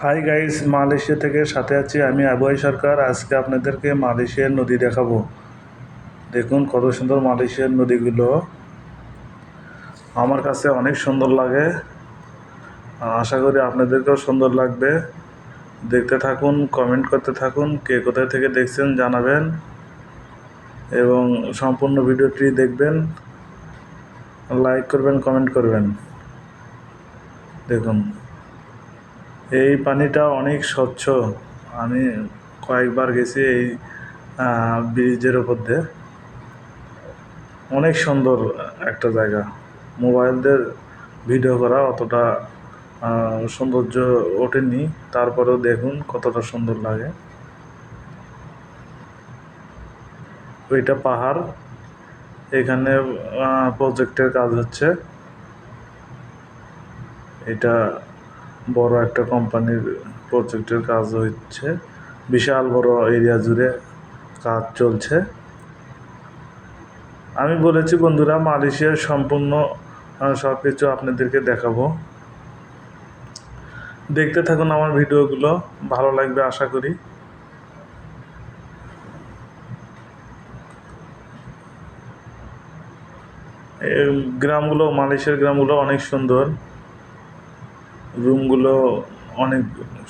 Hi guys, Malaysia থেকে সাথে আছি আমি আবুয়াই সরকার। আজকে আপনাদেরকে মালয়েশিয়ার নদী দেখাবো। দেখুন কত সুন্দর মালয়েশিয়ার নদীগুলো, আমার কাছে অনেক সুন্দর লাগে। আশা করি আপনাদেরকেও সুন্দর লাগবে। দেখতে থাকুন, কমেন্ট করতে থাকুন, কে কোথায় থেকে দেখছেন জানাবেন এবং সম্পূর্ণ ভিডিওটি দেখবেন, লাইক করবেন, কমেন্ট করবেন। দেখুন এই পানিটা অনেক স্বচ্ছ। আমি কয়েকবার গেছি এই ব্রিজের ওপর দিয়ে। অনেক সুন্দর একটা জায়গা। মোবাইল দিয়ে ভিডিও করা অতটা সৌন্দর্য ওঠেনি, তারপরেও দেখুন কতটা সুন্দর লাগে। ওইটা পাহাড়, এখানে প্রজেক্টের কাজ হচ্ছে। এটা বড় একটা কোম্পানির প্রজেক্টের কাজ হচ্ছে, বিশাল বড় এরিয়া জুড়ে কাজ চলছে। আমি বলেছি বন্ধুরা, মালয়েশিয়ার সম্পূর্ণ সব কিছু আপনাদেরকে দেখাবো। দেখতে থাকুন আমার ভিডিওগুলো, ভালো লাগবে আশা করি। গ্রামগুলো, মালয়েশিয়ার গ্রামগুলো অনেক সুন্দর। রুমগুলো অনেক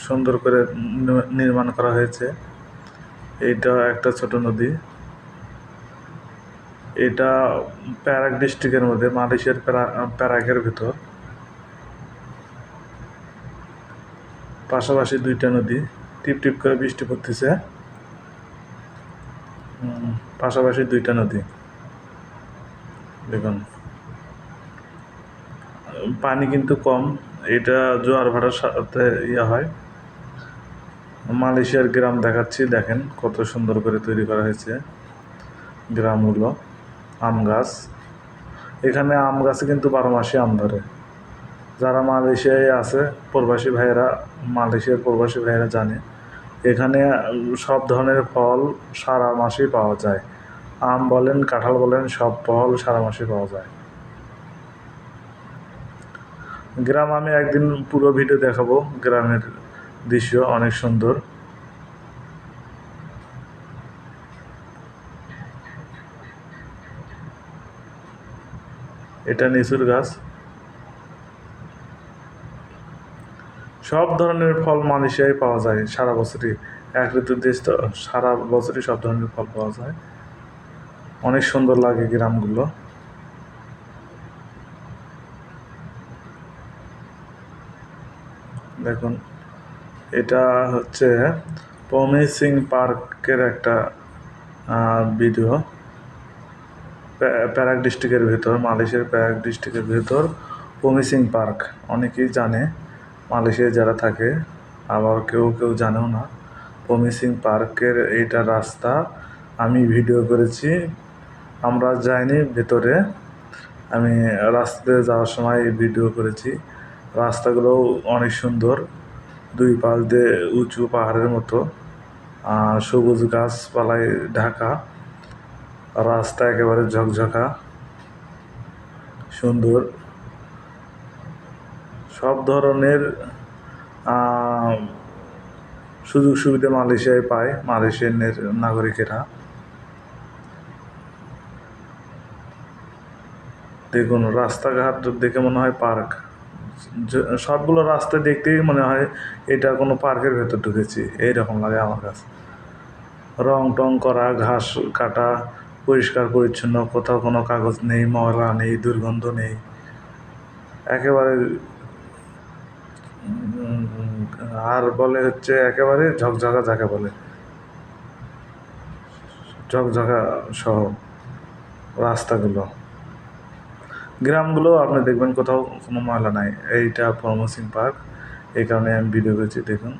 সুন্দর করে নির্মাণ করা হয়েছে। এইটা একটা ছোট নদী। এটা প্যারাক ডিস্ট্রিক্টের মধ্যে, মালয়েশিয়ার প্যারাকের ভিতর। পাশাপাশি দুইটা নদী, টিপ টিপ করে বৃষ্টি পড়তেছে। পাশাপাশি দুইটা নদী দেখুন। পানি কিন্তু কম, এটা জোয়ার ভাটার সাথে হয়। মালয়েশিয়ার গ্রাম দেখাচ্ছি, দেখেন কত সুন্দর করে তৈরি করা হয়েছে গ্রামগুলো। আম গাছ, এখানে আম গাছে কিন্তু 12 মাসে আম ধরে। যারা মালয়েশিয়ায় আছে প্রবাসী ভাইয়েরা, মালয়েশিয়ার প্রবাসী ভাইয়েরা জানে এখানে সব ধরনের ফল সারা মাসেই পাওয়া যায়। আম বলেন, কাঁঠাল বলেন, সব ফল সারা মাসে পাওয়া যায়। গ্রাম আমি একদিন পুরো ভিডিও দেখাবো। গ্রামের দৃশ্য অনেক সুন্দর। এটা লিচুর গাছ। সব ধরনের ফল মালয়েশিয়ায় পাওয়া যায় সারা বছরই। এক ঋতুর দেশ তো, সারা বছরই সব ধরনের ফল পাওয়া যায়। অনেক সুন্দর লাগে গ্রামগুলো। দেখুন এটা হচ্ছে প্রমিসিং পার্কের একটা ভিডিও। প্যারাক ডিস্ট্রিক্টের ভেতর, মালয়েশিয়ার প্যারাক ডিস্ট্রিক্টের ভেতর প্রমিসিং পার্ক। অনেকেই জানে মালয়েশিয়ায় যারা থাকে, আবার কেউ কেউ জানেও না। প্রমিসিং পার্কের এইটা রাস্তা আমি ভিডিও করেছি। আমরা যাইনি ভেতরে, আমি রাস্তাতে যাওয়ার সময় ভিডিও করেছি। রাস্তাগুলোও অনেক সুন্দর, দুই পাশ দিয়ে উঁচু পাহাড়ের মতো, সবুজ গাছপালায় ঢাকা। রাস্তা একেবারে ঝকঝকা সুন্দর। সব ধরনের সুযোগ সুবিধা মালয়েশিয়ায় পায় মালয়েশিয়ার নাগরিকেরা। দেখুন রাস্তাঘাট দেখে মনে হয় পার্ক। সবগুলো রাস্তা দেখতেই মনে হয় এটা কোনো পার্কের ভেতর ঢুকেছি, এইরকম লাগে আমার কাছে। রং টং করা, ঘাস কাটা, পরিষ্কার পরিচ্ছন্ন, কোথাও কোনো কাগজ নেই, ময়লা নেই, দুর্গন্ধ নেই, একেবারে। আর বলে হচ্ছে একেবারে ঝকঝকা, যাকে বলে ঝকঝকা সহ রাস্তাগুলো। গ্রামগুলো আপনি দেখবেন কোথাও কোনো ময়লা নাই। এইটা প্রমিসিং পার্ক, এই কারণে আমি ভিডিও করেছি। দেখুন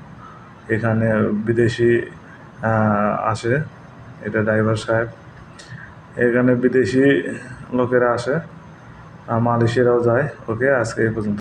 এখানে বিদেশি আসে, এটা ড্রাইভার সাহেব। এখানে বিদেশি লোকেরা আসে, মালয়েশিয়ারাও যায়। ওকে, আজকে এই পর্যন্ত।